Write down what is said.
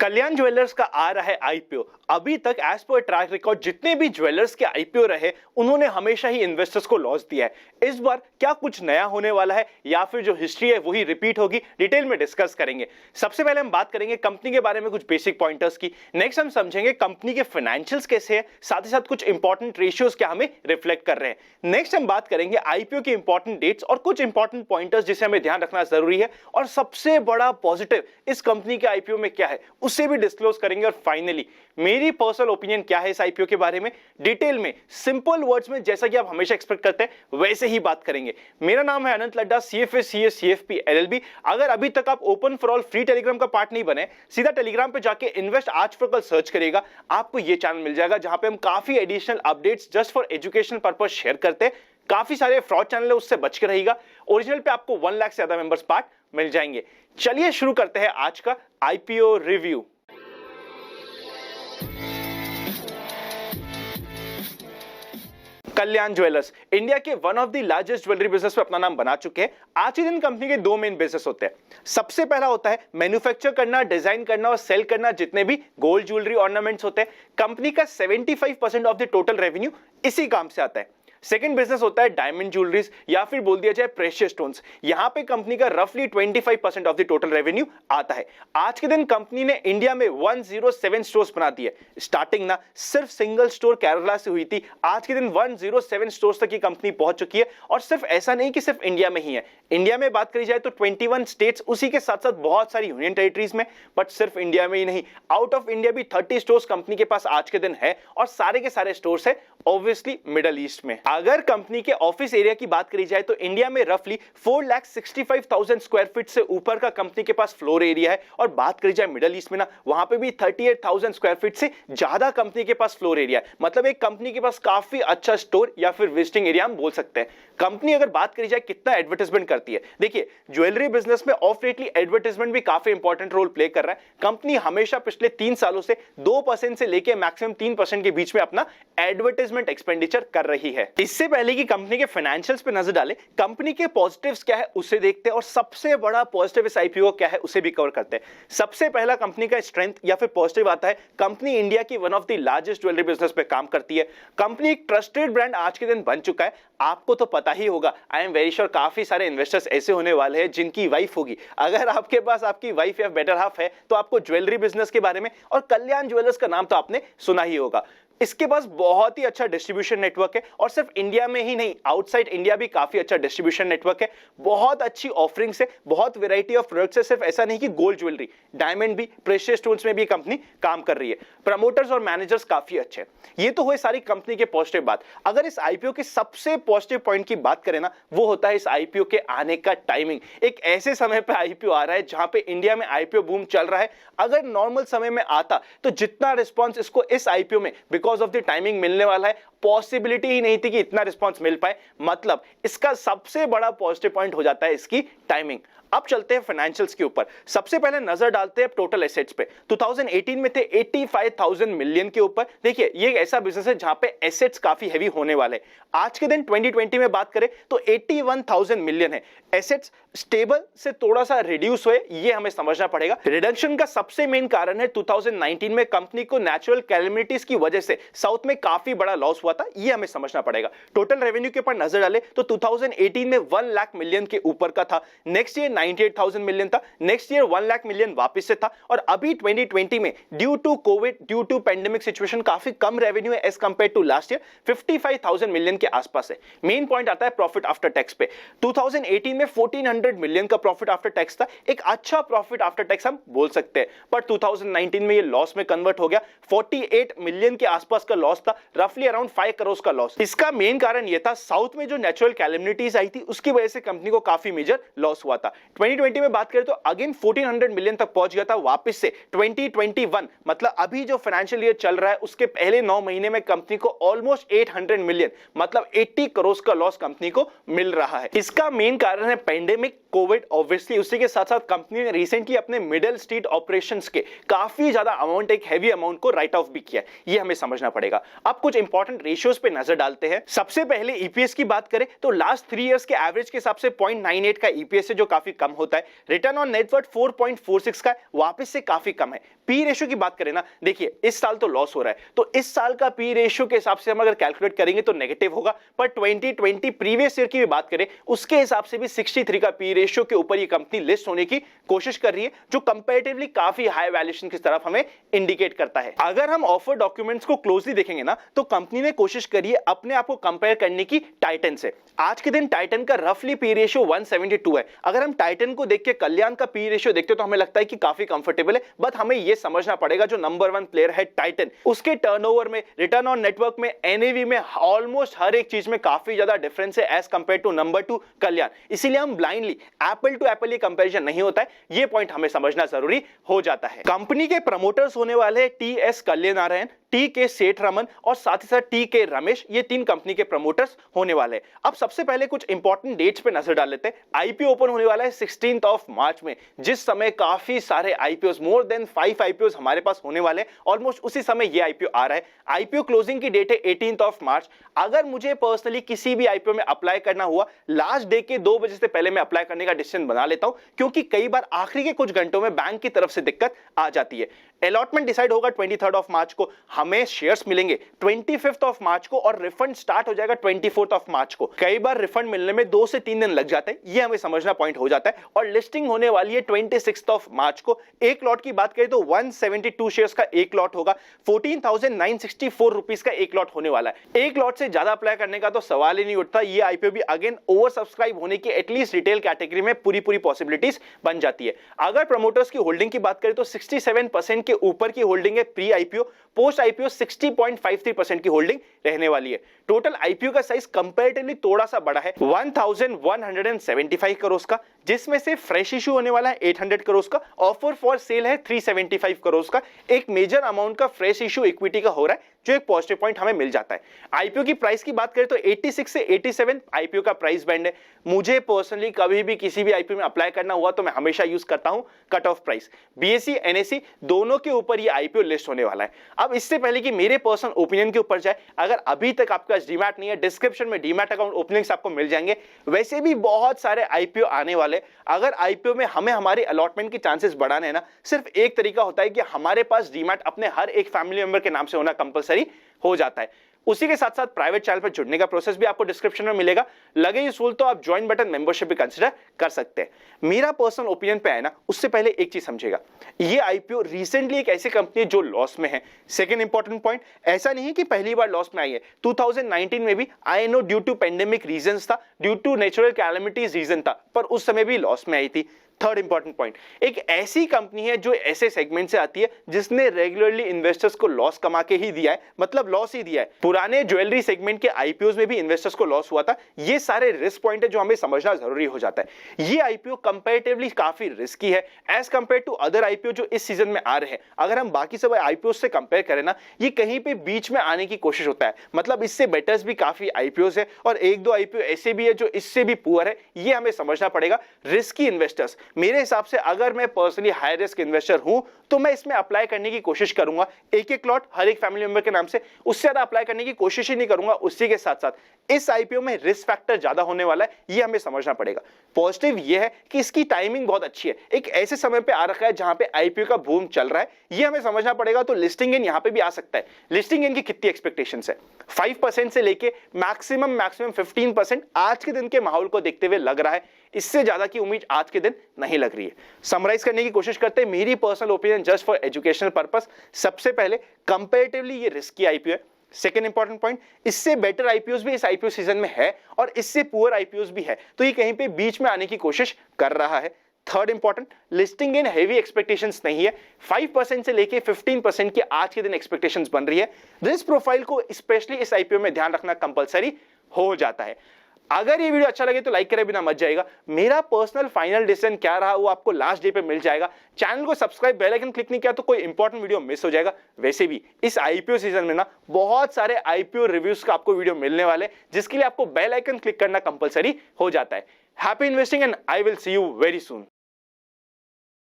कल्याण jewellers का आ रहा है आईपीओ। अभी तक एज पर ट्रैक रिकॉर्ड जितने भी ज्वेलर्स के आईपीओ रहे उन्होंने हमेशा ही इन्वेस्टर्स को लॉस दिया है। इस बार क्या कुछ नया होने वाला है या फिर जो हिस्ट्री है वही रिपीट होगी, डिटेल में डिस्कस करेंगे। सबसे पहले हम बात करेंगे कंपनी के बारे में कुछ बेसिक पॉइंटर्स की। नेक्स्ट हम समझेंगे कंपनी के फाइनेंशियल्स कैसे हैं, साथ ही साथ कुछ इंपॉर्टेंट रेशियोज क्या हमें रिफ्लेक्ट कर रहे हैं। नेक्स्ट हम बात करेंगे आईपीओ के इंपॉर्टेंट डेट्स और कुछ इंपॉर्टेंट पॉइंटर्स जिसे हमें ध्यान रखना जरूरी है, और सबसे बड़ा पॉजिटिव इस कंपनी के आईपीओ में क्या है उसे भी डिस्क्लोज करेंगे। और फाइनली मेरी पर्सनल ओपिनियन क्या है इस आईपीओ के बारे में, डिटेल में सिंपल वर्ड्स में जैसा कि आप हमेशा एक्सपेक्ट करते हैं वैसे ही बात करेंगे। मेरा नाम है Anant Ladda, CFA CA CFP LLB. अगर अभी तक आप open for all free Telegram का पार्ट नहीं बने, सीधा टेलीग्राम पे जाके इन्वेस्ट आज फॉर कल सर्च करेगा, आपको ये चैनल मिल जाएगा जहां पे हम काफी additional updates just for education purpose share करते हैं। काफी सारे फ्रॉड चैनल है, उससे बच के रहिएगा। ओरिजिनल पे आपको 1 लाख से ज्यादा मेंबर्स पार्ट मिल जाएंगे। चलिए शुरू करते हैं आज का आईपीओ रिव्यू। कल्याण ज्वेलर्स इंडिया के one of the largest jewellery business में अपना नाम बना चुके हैं। आज के दिन कंपनी के दो मेन बिजनेस होते हैं। सबसे पहला होता है मैन्युफैक्चर करना, डिजाइन करना और सेल करना जितने भी गोल्ड ज्वेलरी ऑर्नामेंट्स होते हैं। कंपनी का 75% ऑफ द टोटल रेवेन्यू इसी काम से आता है। सेकंड बिजनेस होता है डायमंड ज्वेलरीज या फिर बोल दिया जाए प्रेशियस स्टोन्स। यहां पे कंपनी का रफली 25% ऑफ द टोटल रेवेन्यू आता है। आज के दिन कंपनी ने इंडिया में 107 स्टोर्स बना दिए। स्टार्टिंग ना सिर्फ सिंगल स्टोर केरला से हुई थी, आज के दिन 107 स्टोर्स तक की कंपनी पहुंच चुकी है। और सिर्फ ऐसा नहीं कि सिर्फ इंडिया में ही है, इंडिया में बात करी जाए तो 21 स्टेट्स, उसी के साथ साथ बहुत सारी यूनियन टेरिटरीज में। बट सिर्फ इंडिया में ही नहीं, आउट ऑफ इंडिया भी 30 स्टोर्स कंपनी के पास आज के दिन है, और सारे के सारे स्टोर्स है ऑब्वियसली मिडल ईस्ट में। अगर कंपनी के ऑफिस एरिया की बात करी जाए तो इंडिया में रफली 4,65,000 स्क्वायर फीट से ऊपर का कंपनी के पास फ्लोर एरिया है। और बात करी जाए मिडल ईस्ट में ना, वहां पे भी 38,000 स्क्वायर फीट से ज्यादा कंपनी के पास फ्लोर एरिया है। मतलब एक कंपनी के पास काफी अच्छा स्टोर या फिर विजिटिंग एरिया हम बोल सकते हैं। कंपनी अगर बात करी जाए कितना एडवर्टाइजमेंट करती है, देखिए ज्वेलरी बिजनेस में ऑफ रेटली एडवर्टाइजमेंट भी काफी इंपॉर्टेंट रोल प्ले कर रहा है। कंपनी हमेशा पिछले 3 सालों से 2% से लेकर मैक्सिमम 3% के बीच में अपना एडवर्टाइजमेंट एक्सपेंडिचर कर रही है। इससे पहले कि कंपनी के फाइनेंशियल्स पे नजर डालें, कंपनी के पॉजिटिव्स क्या है उसे देखते हैं, और सबसे बड़ा पॉजिटिव इस आईपीओ क्या है उसे भी कवर करते हैं। सबसे पहला कंपनी का स्ट्रेंथ या फिर पॉजिटिव आता है, कंपनी इंडिया की one of the largest jewellery business पे काम करती है। कंपनी एक ट्रस्टेड ब्रांड आज के दिन बन चुका है। आपको तो पता ही होगा, आई एम वेरी श्योर काफी सारे इन्वेस्टर्स ऐसे होने वाले हैं जिनकी वाइफ होगी। अगर आपके पास आपकी वाइफ या बेटर हाफ है तो आपको ज्वेलरी बिजनेस के बारे में और कल्याण ज्वेलर्स का नाम तो आपने सुना ही होगा। इसके पास बहुत ही अच्छा डिस्ट्रीब्यूशन नेटवर्क है, और सिर्फ इंडिया में ही नहीं, आउटसाइड इंडिया भी काफी अच्छा डिस्ट्रीब्यूशन नेटवर्क है। बहुत अच्छी ऑफरिंग्स है, बहुत वैरायटी ऑफ प्रोडक्ट्स है। सिर्फ ऐसा नहीं कि गोल्ड ज्वेलरी, डायमंड भी, प्रेशियस स्टोन्स में भी कंपनी काम कर रही है। प्रमोटर्स और मैनेजर्स काफी अच्छे हैं। ये तो हुए सारी कंपनी के पॉजिटिव बात। अगर इस आईपीओ के सबसे पॉजिटिव पॉइंट की बात करें ना, वो होता है इस आईपीओ के आने का टाइमिंग। एक ऐसे समय पे आईपीओ आ रहा है जहां पे इंडिया में आईपीओ बूम चल रहा है। अगर नॉर्मल समय में आता तो जितना रिस्पॉन्स इसको इस आईपीओ में बिकॉज ऑफ द टाइमिंग मिलने वाला है, पॉसिबिलिटी ही नहीं थी कि इतना रिस्पांस मिल पाए। मतलब इसका सबसे बड़ा पॉजिटिव पॉइंट हो जाता है इसकी टाइमिंग। अब चलते हैं फाइनेंशियल्स के ऊपर। सबसे पहले नजर डालते हैं टोटल एसेट्स पे। 2018 में थे 85,000 मिलियन के ऊपर। देखिए ये एक ऐसा बिजनेस है जहां पे एसेट्स काफी हैवी होने वाले। आज के दिन 2020 में बात करें तो 81,000 मिलियन है। एसेट्स स्टेबल से थोड़ा सा रिड्यूस हुए, ये हमें समझना पड़ेगा। रिडक्शन का सबसे मेन कारण है 2019 में कंपनी को नेचुरल कैलेमिटीज की वजह से साउथ में काफी बड़ा लॉस हुआ था, ये हमें समझना पड़ेगा। टोटल रेवेन्यू के ऊपर नजर डाले तो 2018 में 1 लाख मिलियन के ऊपर का था। नेक्स्ट ईयर 98,000 मिलियन था। नेक्स्ट ईयर 1 लाख मिलियन वापस से था। और अभी 2020 में due to COVID, due to pandemic situation काफी कम रेवेन्यू है as compare to last year, 55,000 million के आसपास है। मेन पॉइंट आता है प्रॉफिट आफ्टर टैक्स पे। 2018 में 1400 मिलियन का प्रॉफिट आफ्टर टैक्स था। एक अच्छा प्रॉफिट आफ्टर टैक्स हम बोल सकते हैं। पर 2019 में ये लॉस में कन्वर्ट हो गया। 48 मिलियन के आसपास का लॉस था, रफली अराउंड 5 करोड़ का लॉस। इसका मेन कारण यह था साउथ में जो नेचुरल कैलेमिटीज आई थी उसकी वजह से कंपनी को काफी मेजर लॉस हुआ था। 2020 में बात करें तो अगेन 1400 मिलियन तक पहुंच गया था वापस से। 2021 मतलब अभी जो फाइनेंशियल ईयर चल रहा है उसके पहले 9 महीने में कंपनी को ऑलमोस्ट 800 मिलियन मतलब 80 करोड़ का लॉस कंपनी को मिल रहा है। इसका मेन कारण है पेंडेमिक, कोविड ऑब्वियसली। उसी के साथ साथ कंपनी ने रिसेंटली अपने मिडिल स्ट्रीट ऑपरेशंस के काफी ज्यादा अमाउंट, एक हैवी अमाउंट को राइट ऑफ भी किया, ये हमें समझना पड़ेगा। अब कुछ इंपॉर्टेंट रेशियोज पे नजर डालते हैं। सबसे पहले ईपीएस की बात करें तो लास्ट 3 इयर्स के एवरेज के हिसाब से 0.98 का ईपीएस है, जो काफी कम होता है। रिटर्न ऑन नेटवर्थ 4.46 का वापस से काफी कम है। पी रेशियो की बात करें ना, देखिए इस साल तो लॉस हो रहा है, तो इस साल का पी रेशियो के हिसाब से हम अगर कैलकुलेट करेंगे तो नेगेटिव होगा, पर 2020 प्रीवियस ईयर की भी बात करें उसके हिसाब से भी 63 का पी रेशियो के ऊपर ये कंपनी लिस्ट होने की कोशिश कर रही है, जो कंपैरेटिवली काफी हाई वैल्यूएशन की तरफ हमें इंडिकेट करता है। अगर हम ऑफर डॉक्यूमेंट्स को क्लोजली देखेंगे ना, तो कंपनी ने कोशिश करी है अपने आप को कंपेयर करने की टाइटन से। आज के दिन टाइटन का रफली पी रेशियो 172 है। अगर हम टाइटन को देख के कल्याण का पी रेशियो देखते हो तो हमें लगता है कि काफी कंफर्टेबल है, बट हमें यह समझना पड़ेगा जो नंबर 1 प्लेयर है टाइटन, उसके टर्नओवर में, रिटर्न ऑन नेटवर्क में, एनएवी में, ऑलमोस्ट हर एक चीज में काफी ज्यादा डिफरेंस है एज कंपेयर टू नंबर 2 कल्याण। इसीलिए हम ब्लाइंडली एप्पल टू एप्पल ये कंपैरिजन नहीं होता है, ये पॉइंट हमें समझना जरूरी हो जाता है। कंपनी के प्रमोटर्स होने वाले टी एस कल्याण, टी के सेठरामन और साथ ही साथ टी के रमेश, ये 3 कंपनी के प्रमोटर्स होने वाले हैं। अब सबसे पहले कुछ इंपॉर्टेंट डेट्स पे नजर डाल लेते हैं। आईपीओ ओपन होने वाला है 16th ऑफ मार्च में, जिस समय काफी सारे आईपीओ, मोर देन 5 आईपीओ हमारे पास होने वाले हैं। ऑलमोस्ट उसी समय ये आईपीओ आ रहा है। आईपीओ क्लोजिंग की डेट है 18th ऑफ मार्च। अगर मुझे पर्सनली किसी भी आईपीओ में अप्लाई करना हुआ, लास्ट डे के 2 बजे से पहले मैं अप्लाई करने का डिसीजन बना लेता हूं, क्योंकि कई बार आखिरी के कुछ घंटों में बैंक की तरफ से दिक्कत आ जाती है। अलॉटमेंट डिसाइड होगा 23rd ऑफ मार्च को, हमें शेयर्स मिलेंगे 25th ऑफ मार्च को और रिफंड स्टार्ट हो जाएगा 24th ऑफ मार्च को। कई बार रिफंड मिलने में 2 से 3 दिन लग जाते हैं, ये हमें समझना पॉइंट हो जाता है। और लिस्टिंग होने वाली है 26th ऑफ मार्च को। एक लॉट की बात करें तो 172 शेयर्स का एक लॉट होगा, 14,964 रुपीस का एक लॉट होने वाला है। एक लॉट से ज्यादा अप्लाई करने का तो सवाल ही नहीं उठता। ये आईपीओ भी अगेन ओवर सब्सक्राइब होने की एटलीस्ट रिटेल कैटेगरी में पूरी पॉसिबिलिटीज बन जाती है। अगर प्रमोटर्स की होल्डिंग की बात करें तो 67% के ऊपर की होल्डिंग है प्री आईपीओ, पोस्ट आईपीओ 60.53% की होल्डिंग रहने वाली है। टोटल आईपीओ का साइज कंपैरेटिवली थोड़ा सा बड़ा है, 1175 करोड़ का, जिसमें से फ्रेश इशू होने वाला है 800 करोड़ का, ऑफर फॉर सेल है 375 करोड़ का। एक मेजर अमाउंट का फ्रेश इशू इक्विटी का हो रहा है, जो एक पॉजिटिव पॉइंट हमें मिल जाता है। आईपीओ की प्राइस की बात करें तो 86 से 87 आईपीओ का प्राइस बैंड है। मुझे पर्सनली कभी भी किसी भी आईपीओ में अप्लाई करना हुआ तो मैं हमेशा यूज करता हूं cut off price. BSE NSE दोनों के ऊपर ये आईपीओ लिस्ट होने वाला है। अब इससे पहले कि मेरे पर्सनल ओपिनियन के ऊपर जाए, अगर अभी तक आपका डीमैट नहीं है, डिस्क्रिप्शन में डीमैट अकाउंट ओपनिंग्स आपको मिल जाएंगे। वैसे भी बहुत सारे आईपीओ आने वाले। अगर आईपीओ में हमें हमारे अलॉटमेंट के चांसेस बढ़ाने हैं ना, सिर्फ एक तरीका होता है कि हमारे पास डीमैट अपने हर एक फैमिली मेंबर के नाम से होना कंपलसरी हो जाता है। उसी के साथ साथ प्राइवेट चैनल पर जुड़ने का प्रोसेस भी आपको डिस्क्रिप्शन में मिलेगा। लगे यूजफुल तो आप ज्वाइन बटन मेंबरशिप भी कंसीडर कर सकते हैं। मेरा पर्सनल ओपिनियन पे आए ना, उससे पहले एक चीज समझेगा, ये आईपीओ रिसेंटली एक ऐसी कंपनी है जो लॉस में है। सेकंड इंपॉर्टेंट पॉइंट, ऐसा नहीं है कि पहली बार लॉस में आई है। 2019 में भी I know due to pandemic reasons था, due to natural calamities reason था, पर उस समय भी लॉस में आई थी। थर्ड इंपॉर्टेंट पॉइंट, एक ऐसी कंपनी है जो ऐसे सेगमेंट से आती है जिसने रेगुलरली इन्वेस्टर्स को लॉस कमा के ही दिया है, मतलब लॉस ही दिया है। पुराने ज्वेलरी सेगमेंट के आईपीओस में भी इन्वेस्टर्स को लॉस हुआ था। ये सारे रिस्क पॉइंट है जो हमें समझना जरूरी हो जाता है। ये आईपीओ कंपैरेटिवली काफी रिस्की है as compare to other IPO जो इस सीजन में आ रहे हैं। अगर हम बाकी सब आईपीओ से कंपेयर करें ना, ये कहीं पे बीच में आने की कोशिश होता है। मतलब इससे बेटर्स भी काफी आईपीओस है और एक दो आईपीओ ऐसे भी है जो इससे भी पुअर है। ये हमें समझना पड़ेगा। रिस्की इन्वेस्टर्स, मेरे हिसाब से अगर मैं पर्सनली हाई रिस्क इन्वेस्टर हूं तो मैं इसमें अप्लाई करने की कोशिश करूंगा। एक एक लॉट हर एक फैमिली मेंबर के नाम से, उससे ज्यादा अप्लाई करने की कोशिश ही नहीं करूंगा। उसी के साथ साथ इस आईपीओ में रिस्क फैक्टर ज्यादा होने वाला है, ये हमें समझना पड़ेगा। पॉजिटिव ये है कि इसकी टाइमिंग बहुत अच्छी है। एक ऐसे समय पे आ रखा है जहां पे आईपीओ का बूम चल रहा है, ये हमें समझना पड़ेगा। तो लिस्टिंग इन यहां पे भी आ सकता है। लिस्टिंग इन की कितनी एक्सपेक्टेशंस है? 5% से लेके मैक्सिमम 15% आज के दिन के माहौल को देखते हुए लग रहा है। इससे ज्यादा की उम्मीद आज के दिन नहीं लग रही है। समराइज करने की कोशिश करते हैं मेरी personal opinion just for educational purpose. सबसे पहले कंपैरेटिवली ये रिस्की आईपीओ है। सेकंड इंपॉर्टेंट पॉइंट, इससे बेटर आईपीओस भी इस आईपीओ सीजन में है और इससे पुअर आईपीओस भी है, तो ये कहीं पे बीच में आने की कोशिश कर रहा है। Third important, listing in heavy expectations नहीं है। 5% से लेके 15% की आज के दिन एक्सपेक्टेशंस बन रही है। रिस्क प्रोफाइल को स्पेशली इस आईपीओ में ध्यान रखना कंपलसरी हो जाता है। अगर ये वीडियो अच्छा लगे तो लाइक करे बिना मत जाएगा। मेरा पर्सनल फाइनल डिसीजन क्या रहा वो आपको लास्ट डे पे मिल जाएगा। चैनल को सब्सक्राइब, बेल आइकन क्लिक नहीं किया तो कोई इंपॉर्टेंट वीडियो मिस हो जाएगा। वैसे भी इस आईपीओ सीजन में ना बहुत सारे आईपीओ रिव्यूज का आपको वीडियो मिलने वाले, जिसके लिए आपको बेल आइकन क्लिक करना कंपलसरी हो जाता है। Happy investing and I will see you very soon.